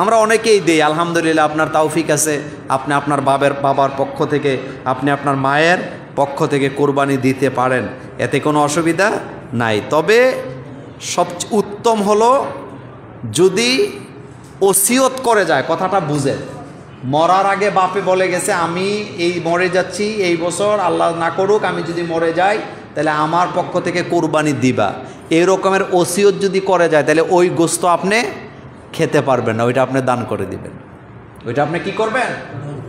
আমরা অনেকেই দিই। আলহামদুলিল্লাহ, আপনার তৌফিক আছে, আপনি আপনার বাবার পক্ষ থেকে, আপনি আপনার মায়ের পক্ষ থেকে কোরবানি দিতে পারেন, এতে কোনো অসুবিধা নাই। তবে সবচেয়ে উত্তম হলো যদি ওসিয়ত করে যায়, কথাটা বুঝেন। মরার আগে বাপে বলে গেছে আমি এই মরে যাচ্ছি এই বছর, আল্লাহ না করুক আমি যদি মরে যাই তাহলে আমার পক্ষ থেকে কোরবানি দিবা, এই রকমের ওসিয়ত যদি করে যায়, তাহলে ওই গোস্ত আপনি খেতে পারবেন না, ওইটা আপনি দান করে দিবেন। ওইটা আপনি কি করবেন?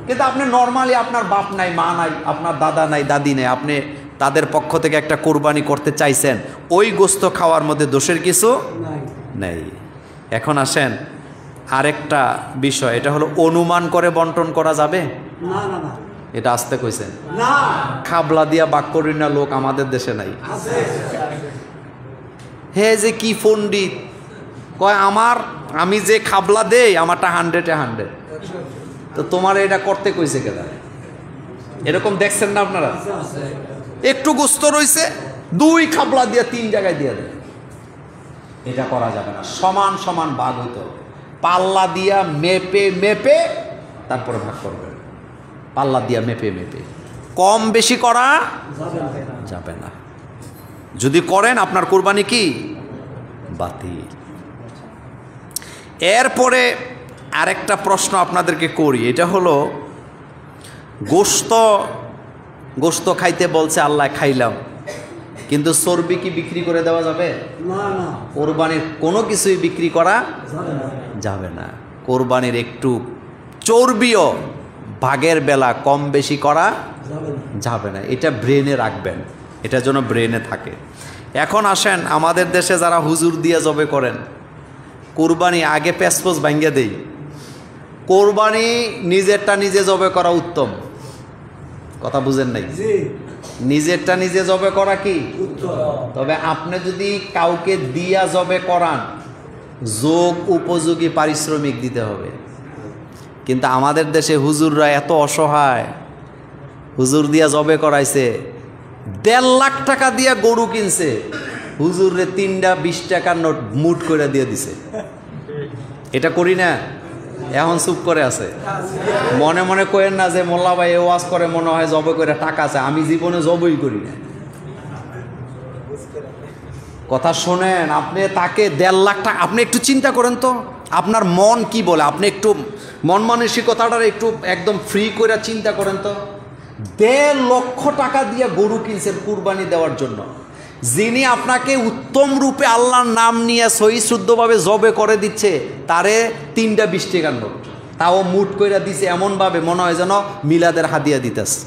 কিন্তু আপনি নর্মালি আপনার বাপ নাই, মা নাই, আপনার দাদা নাই, দাদি নেই, আপনি তাদের পক্ষ থেকে একটা কোরবানি করতে চাইছেন, ওই গোস্ত খাওয়ার মধ্যে দোষের কিছু নেই। এখন আসেন আরেকটা বিষয়, এটা হলো অনুমান করে বন্টন করা যাবে না? না না, এটা আসতে কইছেন না। খাবলা দিয়া বাক করি না লোক আমাদের দেশে নাই। হে যে কি পণ্ডিত, কয় আমি যে খাবলা দেই আমারটা 100-100। তো তোমার এটা করতে কইছে কেনা? এরকম দেখছেন না আপনারা? একটু গোস্ত রইছে 2 খাবলা দিয়ে 3 জায়গায় দিয়ে দেয়। এটা করা যাবে না। সমান সমান ভাগ হইতে হবে। পাল্লা দিয়া মেপে তারপরে ভাগ করবেন। পাল্লা দিয়া মেপে কম বেশি করা যাবে না। যদি করেন আপনার কুরবানি কি বাতিল। এরপরে আরেকটা প্রশ্ন আপনাদেরকে করি, এটা হলো গোস্ত খাইতে বলছে আল্লাহ, খাইলাম, কিন্তু চর্বি কি বিক্রি করে দেওয়া যাবে? না। কোরবানির কোনো কিছুই বিক্রি করা যাবে না। কোরবানির একটু চর্বিও ভাগের বেলা কম বেশি করা যাবে না। এটা ব্রেনে রাখবেন, এটা যেন ব্রেনে থাকে। এখন আসেন, আমাদের দেশে যারা হুজুর দিয়ে জবে করেন, কোরবানি আগে প্যাসপোস ভাঙ্গে দেই। কোরবানি নিজেরটা নিজে জবে করা উত্তম। কথা বুঝেন নাই? নিজেরটা নিজে জবে করা কি উত্তম। তবে আপনি যদি কাউকে দিয়া জবে করান, যোগ উপযোগী পারিশ্রমিক দিতে হবে। কিন্তু আমাদের দেশে হুজুররা এত অসহায়, হুজুর দিয়া জবে করাইছে, 1.5 লাখ টাকা দিয়া গরু কিনছে, হুজুরে 3টা 20 টাকার নোট মুট করে দিয়ে দিছে। এটা করি না? এখন চুপ করে আছে। মনে মনে করেন না যে মোল্লা ভাই ওয়াজ করে মনে হয় জবে করে টাকা আছে। আমি জীবনে জবই করি না। কথা শোনেন, আপনি তাকে 1.5 লাখ টাকা, আপনি একটু চিন্তা করেন তো আপনার মন কি বলে। আপনি একটু মন মানসিকতাটা একটু একদম ফ্রি করে চিন্তা করেন তো। 1.5 লক্ষ টাকা দিয়ে গরু কিনছেন কুরবানি দেওয়ার জন্য, যিনি আপনাকে উত্তম রূপে আল্লাহর নাম নিয়ে সহি শুদ্ধভাবে জবে করে দিচ্ছে, তারে 3টা 20 টাকার নোট, তাও মুট করে দিছে এমনভাবে মনে হয় যেন মিলাদের হাদিয়া দিতেছে।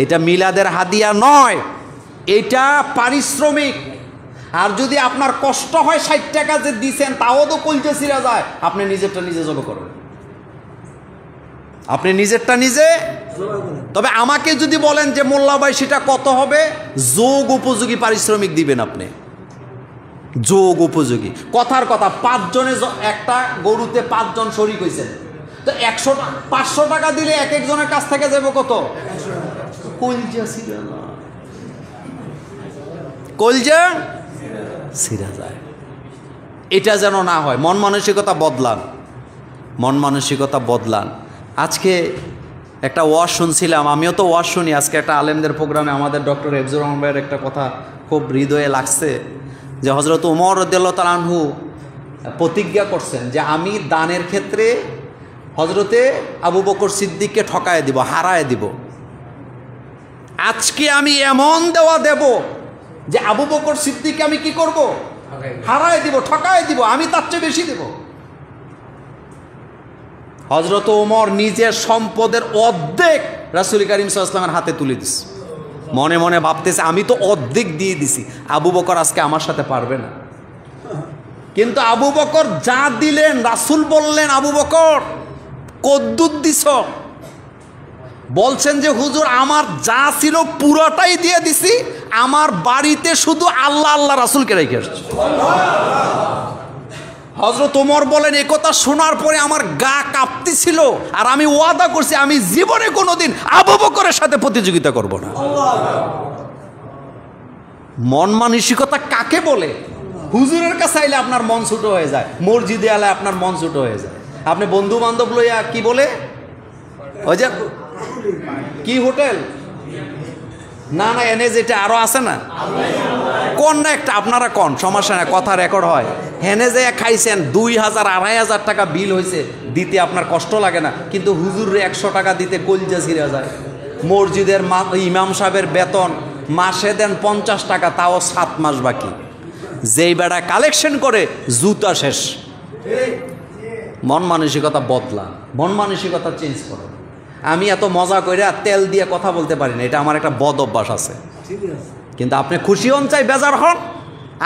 এটা মিলাদের হাদিয়া নয়, এটা পারিশ্রমিক। আর যদি আপনার কষ্ট হয় 60 টাকা যে দিছেন, তাও তো কলজে ছিঁড়া যায়। আপনি নিজেরটা নিজে জবে করবেন, আপনি নিজেরটা নিজে। তবে আমাকে যদি বলেন যে মোল্লা ভাই সেটা কত হবে, যোগ উপযোগী পারিশ্রমিক দিবেন আপনি। যোগ উপযোগী, কথার কথা, 5 জনে একটা গরুতে 5 জন শরিক হয়েছেন, তো 500 টাকা দিলে এক একজনের কাছ থেকে যাবে কত? কলজা ছিঁড়া যায়। এটা যেন না হয়। মন মানসিকতা বদলান। আজকে একটা ওয়াজ শুনছিলাম, আমিও তো ওয়াজ শুনি। আজকে একটা আলেমদের প্রোগ্রামে আমাদের ডক্টর হেফজুর রহমান ভাইয়ের একটা কথা খুব হৃদয়ে লাগছে, যে হযরত ওমর রাদিয়াল্লাহু তাআলা আনহু প্রতিজ্ঞা করছেন যে আমি দানের ক্ষেত্রে হযরতে আবু বকর সিদ্দিককে ঠকায় দিব, হারায় দিব। আজকে আমি এমন দেওয়া দেব যে আবু বকর সিদ্দিককে আমি কি করব? হারায় দিব, ঠকায় দিব, আমি তার চেয়ে বেশি দেব। হযরত ওমর নিজের সম্পদের অর্ধেক রাসূল করিম সাল্লাল্লাহু আলাইহি ওয়াসাল্লামের হাতে তুলে দিছে। মনে মনে ভাবতেছে আমি তো অর্ধেক দিয়ে দিছি, আবু বকর আজকে আমার সাথে পারবে না। কিন্তু আবু বকর যা দিলেন, রাসূল বললেন, আবু বকর কদ্দুর দিছ? বলছেন যে হুজুর আমার যা ছিল পুরোটাই দিয়ে দিছি, আমার বাড়িতে শুধু আল্লাহ আল্লাহ রাসূলকে রেখে আসছি। হযরত ওমর বলেন, এই কথা শোনার পরে আমার গা কাঁপতেছিল, আর আমি ওয়াদা করছি আমি জীবনে কোনোদিন আবু বকরের সাথে প্রতিযোগিতা করব না। মন মানসিকতা কাকে বলে? হুজুরের কাছে আইলে আপনার মন ছোট হয়ে যায়, মসজিদে আলে আপনার মন ছোট হয়ে যায়। আপনি বন্ধু বান্ধব লইয়া কি বলে, ওই যে কি হোটেল না এনে যেটা আরো আছে না, কোন না একটা আপনারা কোন, সমস্যা না, কথা রেকর্ড হয়। হেনে যে খাইছেন 2000-2500 টাকা বিল হয়েছে, দিতে আপনার কষ্ট লাগে না, কিন্তু হুজুরে 100 টাকা দিতে কলজা ছিঁড়া যায়। মসজিদের ইমাম সাহেবের বেতন মাসে দেন 50 টাকা, তাও 7 মাস বাকি। যেই বেড়া কালেকশন করে জুতা শেষ। মন মানসিকতা বদলান, মন মানসিকতা চেঞ্জ করো। আমি এত মজা করে তেল দিয়ে কথা বলতে পারি না, এটা আমার একটা বদ অভ্যাস আছে। কিন্তু আপনি খুশি হন চাই বেজার হন,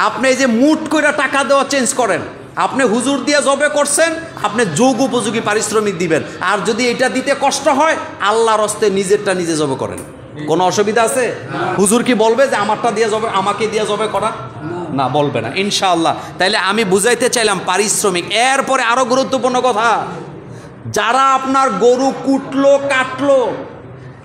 আপনি এই যে মুট করে টাকা দেওয়া চেঞ্জ করেন। আপনি হুজুর দিয়ে জবে করছেন, আপনি যোগ উপযোগী পারিশ্রমিক দিবেন। আর যদি এটা দিতে কষ্ট হয়, আল্লাহর হস্তে নিজেরটা নিজে জবে করেন। কোনো অসুবিধা আছে? হুজুর কি বলবে যে আমারটা দিয়ে জবে, আমাকে দিয়ে জবে করা? না, বলবে না ইনশাআল্লাহ। তাইলে আমি বুঝাইতে চাইলাম পারিশ্রমিক। এরপরে আরো গুরুত্বপূর্ণ কথা, যারা আপনার গরু কুটলো কাটলো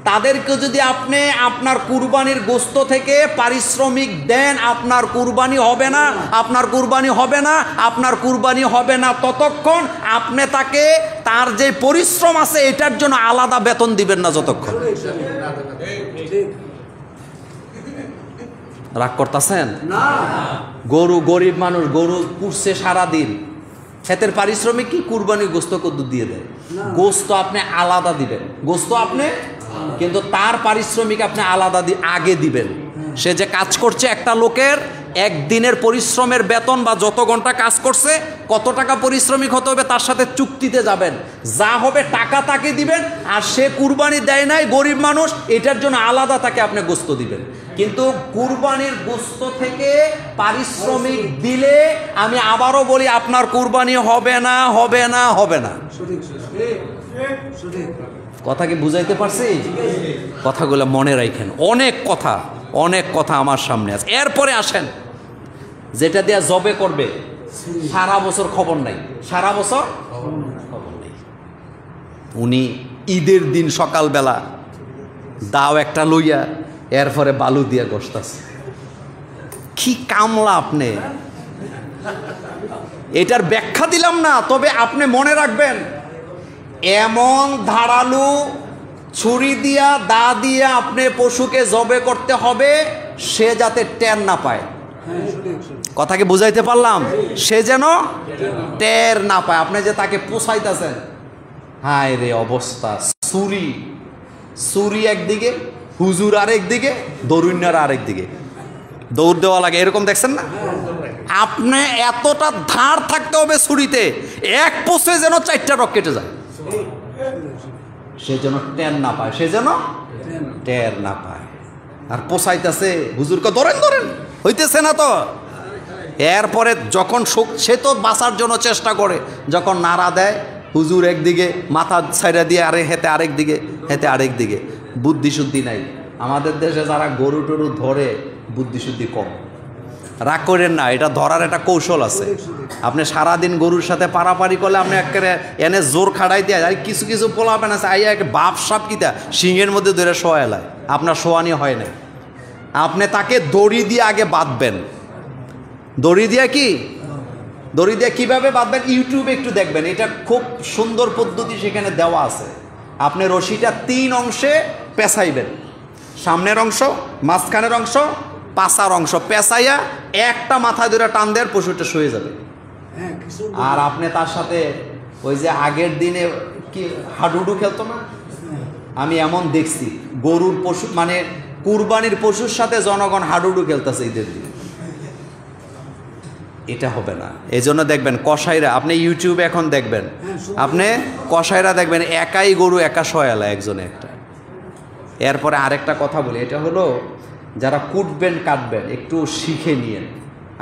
তাদেরকে যদি আপনি আপনার কুরবানির গোশত থেকে পারিশ্রমিক দেন, আপনার কুরবানি হবে না, আপনার কুরবানি হবে না, আপনার কুরবানি হবে না ততক্ষণ আপনি তাকে তার যে পরিশ্রম আছে এটার জন্য আলাদা বেতন দিবেন না যতক্ষণ। রাগ করতেছেন? গরু, গরিব মানুষ গরু পুষছে সারাদিন, এতের পারিশ্রমিক কি? কুরবানির গোশত কদ্দু দিয়ে দেয়। গোশত আপনি আলাদা দিবেন, গোশত আপনি, কিন্তু তার পারিশ্রমিক আপনি আলাদা আগে দিবেন। সে যে কাজ করছে, একটা লোকের একদিনের পরিশ্রমের বেতন বা যত ঘন্টা কাজ করছে কত টাকা পরিশ্রমিক হতে হবে তার সাথে চুক্তিতে যাবেন, যা হবে টাকা তাকে দিবেন। আর সে কুরবানি দেয় নাই, গরিব মানুষ, এটার জন্য আলাদা তাকে আপনি গোশত দিবেন। কিন্তু কুরবানির গোশত থেকে পারিশ্রমিক দিলে আমি আবারও বলি আপনার কুরবানি হবে না, হবে না, হবে না। কথা কি বুঝাইতে পারছি? কথাগুলো মনে রাখেন। অনেক কথা, অনেক কথা আমার সামনে আছে। এরপরে আসেন যেটা দিয়া জবে করবে, সারা বছর খবর নাই, সারা বছর খবর নেই। উনি ঈদের দিন সকালবেলা দাও একটা লইয়া এরপরে বালু দিয়া গোশতাছে। কি কামলা আপনি! এটার ব্যাখ্যা দিলাম না, তবে আপনি মনে রাখবেন, এমন ধারালো ছুরি দিয়া দা দিয়া আপনি পশুকে জবে করতে হবে সে যাতে টের না পায়। কথা কি বুঝাইতে পারলাম? সে যেন টের না পায়। আপনি যে তাকে পোষাইতেছেন, হায় রে অবস্থা! ছুরি, ছুরি একদিকে, হুজুর আরেক দিকে, দরুন্যার আরেক দিকে, দৌড় দেওয়া লাগে, এরকম দেখছেন না? আপনি এতটা ধার থাকতে হবে ছুরিতে, এক পোষে যেন 4টা রক কেটে যায়, সে যেন টের না পায়, সে যেন টের না পায়। আর পোষাইতেছে, হুজুরকে ধরেন ধরেন, হইতেছে না তো। এরপরে যখন সে তো বাঁচার জন্য চেষ্টা করে, যখন নাড়া দেয় হুজুর একদিকে, মাথা ছাইড়া দিয়ে আরে হেতে আরেক দিকে, হেতে আরেক দিকে। বুদ্ধিশুদ্ধি নাই। আমাদের দেশে যারা গরু টরু ধরে বুদ্ধিশুদ্ধি কম। রাগ করেন না, এটা ধরার একটা কৌশল আছে। আপনি সারাদিন গরুর সাথে পারাপারি করলে আপনি একেবারে এনে জোর খাড়াই দিয়ে, আর কিছু কিছু পোলাবেন আছে আইয়া এক বাপ সাপ কিতা শিঙের মধ্যে ধরে শোয়ালায়, আপনার শোয়ানি হয় না। আপনি তাকে দড়ি দিয়ে আগে বাঁধবেন। দড়ি দিয়ে কি? দড়ি দিয়ে কীভাবে বাঁধবেন ইউটিউবে একটু দেখবেন, এটা খুব সুন্দর পদ্ধতি সেখানে দেওয়া আছে। আপনি রশিটা 3 অংশে পেঁচাইবেন, সামনের অংশ, মাঝখানের অংশ, পাছার অংশ পেঁচাইয়া একটা মাথায় ধরে টান দেওয়ার পশুটা শুয়ে যাবে। আর আপনি তার সাথে ওই যে আগের দিনে কি হাডুডু খেলতো না, আমি এমন দেখছি গরুর পশু মানে কুরবানির পশুর সাথে জনগণ হাডুডু খেলতেছে ঈদের দিনে। এটা হবে না। এই জন্য দেখবেন কসাইরা, আপনি ইউটিউবে এখন দেখবেন, আপনি কসাইরা দেখবেন একাই গরু একা শয়ালা একজনে একটা। এরপরে আরেকটা কথা বলি, এটা হলো যারা কুটবেন কাটবেন একটু শিখে নিয়েন।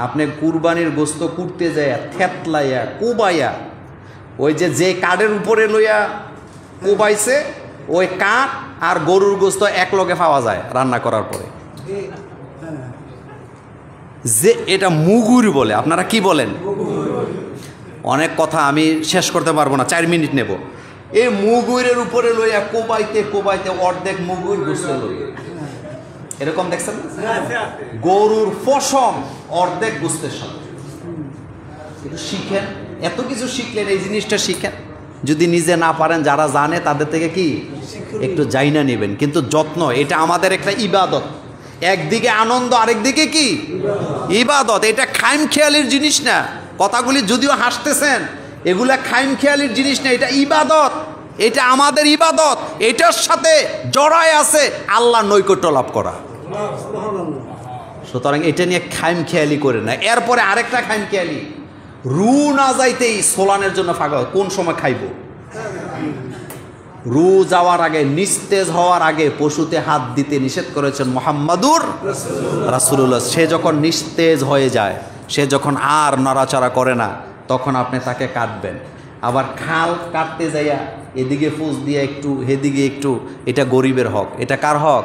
আপনি কুরবানির গোস্ত কুটতে যায় থেতলাইয়া কোবাইয়া, ওই যে কাঠের উপরে লইয়া কোবাইছে ওই কাঠ আর গরুর গোস্ত এক লগে পাওয়া যায় রান্না করার পরে। যে এটা মুগুর বলে, আপনারা কি বলেন? অনেক কথা আমি শেষ করতে পারবো না, 4 মিনিট নেব। এই মুগুরের উপরে লইয়া কোবাইতে কোবাইতে অর্ধেক মুগুর গোস্ত লইয়া, এরকম দেখছেন? গরুর পশম অর্ধেক গোস্তের সাথে। শিখেন, এত কিছু শিখলেন, এই জিনিসটা শিখেন। যদি নিজে না পারেন, যারা জানে তাদের থেকে কি একটু জাইনা নেবেন। কিন্তু যত্ন, এটা আমাদের একটা ইবাদত। একদিকে আনন্দ, আরেকদিকে কি ইবাদত। এটা খাইম খেয়ালির জিনিস না। কথাগুলি যদিও হাসতেছেন, এগুলা খাইম খেয়ালির জিনিস না, এটা ইবাদত। এটা আমাদের ইবাদত, এটার সাথে জড়ায় আছে আল্লাহ নৈকট্য লাভ করা। সুতরাং এটা নিয়ে খাইম খেয়ালি করে না। এরপরে আরেকটা খাইম খেয়ালি, রু না যাইতেই সোলানের জন্য ফাঁকা। কোন সময় খাইব? রু যাওয়ার আগে, নিস্তেজ হওয়ার আগে পশুতে হাত দিতে নিষেধ করেছেন মুহাম্মাদুর রাসূলুল্লাহ। সে যখন নিস্তেজ হয়ে যায়, সে যখন আর নড়াচড়া করে না, তখন আপনি তাকে কাটবেন। আবার খাল কাটতে যাইয়া এদিকে ফুস দিয়ে একটু, এদিকে একটু, এটা গরিবের হক। এটা কার হক?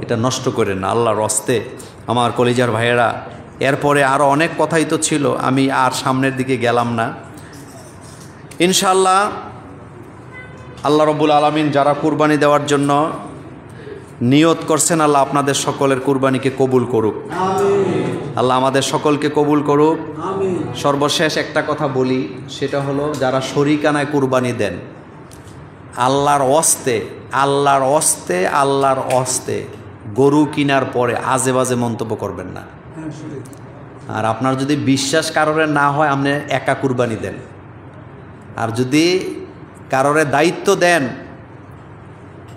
এটা নষ্ট করেন না আল্লাহর হস্তে। আমার কলিজার ভাইয়েরা, এরপরে আরও অনেক কথাই তো ছিল, আমি আর সামনের দিকে গেলাম না। ইনশাআল্লাহ আল্লাহ রব্বুল আলামিন যারা কুরবানি দেওয়ার জন্য নিয়ত করছেন, আল্লাহ আপনাদের সকলের কুরবানিকে কবুল করুক। আল্লাহ আমাদের সকলকে কবুল করুক। সর্বশেষ একটা কথা বলি, সেটা হলো যারা শরিকানায় কুরবানি দেন, আল্লাহর অস্তে গরু কিনার পরে আজে বাজে মন্তব্য করবেন না। আর আপনার যদি বিশ্বাস কারোরে না হয়, আপনি একা কুরবানি দেন। আর যদি কারোরে দায়িত্ব দেন,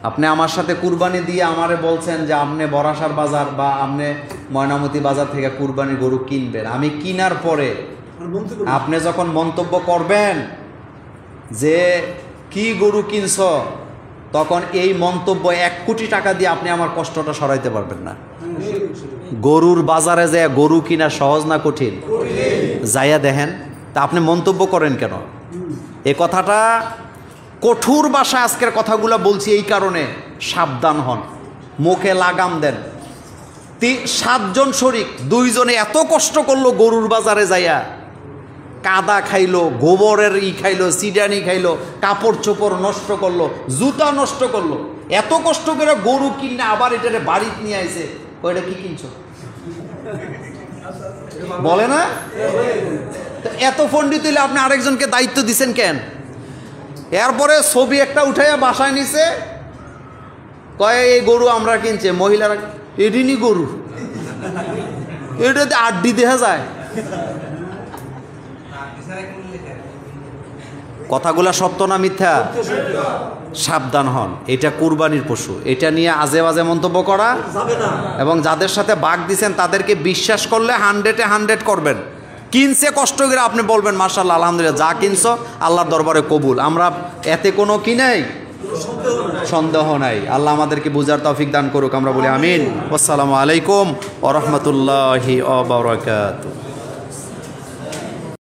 আপনি আমার সাথে কুরবানি দিয়ে আমারে বলছেন যে আপনি বরাসার বাজার বা আপনি ময়নামতি বাজার থেকে কুরবানি গরু কিনবেন, আমি কিনার পরে আপনি যখন মন্তব্য করবেন যে কি গরু কিনছ, তখন এই মন্তব্য 1 কোটি টাকা দিয়ে আপনি আমার কষ্টটা সরাইতে পারবেন না। গরুর বাজারে যায় গরু কিনা সহজ না কঠিন? যাইয়া দেখেন। তা আপনি মন্তব্য করেন কেন? এ কথাটা কঠোর ভাষায় আজকের কথাগুলো বলছি এই কারণে, সাবধান হন, মুখে লাগাম দেন। 7 জন শরিক, 2 জনে এত কষ্ট করলো গরুর বাজারে যাইয়া, কাদা খাইলো, গোবরের খাইলো, সিডানি খাইলো, কাপড় চোপড় নষ্ট করলো, জুতা নষ্ট করলো, এত কষ্ট করে গরু কিনে আবার এটারে বাড়িতে নিয়ে আইছে, ওইটা কি কিনছো বলে না? এত পণ্ডিত হইলে আপনি আরেকজনকে দায়িত্ব দিছেন কেন? এরপরে ছবি একটা উঠাইয়া বাসায় নিছে, কয় এই গরু আমরা কিনছে, মহিলারা এডিনি গরু, এটাতে আড্ডি দেখা যায়। কথাগুলা সত্য না মিথ্যা? সাবধান হন, এটা কুরবানির পশু, এটা নিয়ে আজে বাজে মন্তব্য করা এবং যাদের সাথে বাগ দিছেন তাদেরকে বিশ্বাস করলে 100-এ 100 করবেন। কিনছে কষ্ট করে, আপনি বলবেন মাশাআল্লাহ আলহামদুলিল্লাহ, যা কিনছো আল্লাহর দরবারে কবুল। আমরা এতে কোনো কি নাই, সন্দেহ নাই। আল্লাহ আমাদেরকে বুঝার তৌফিক দান করুক, আমরা বলি আমিন। আসসালামু আলাইকুম ওয়া রাহমাতুল্লাহি ওয়া বারাকাতুহু।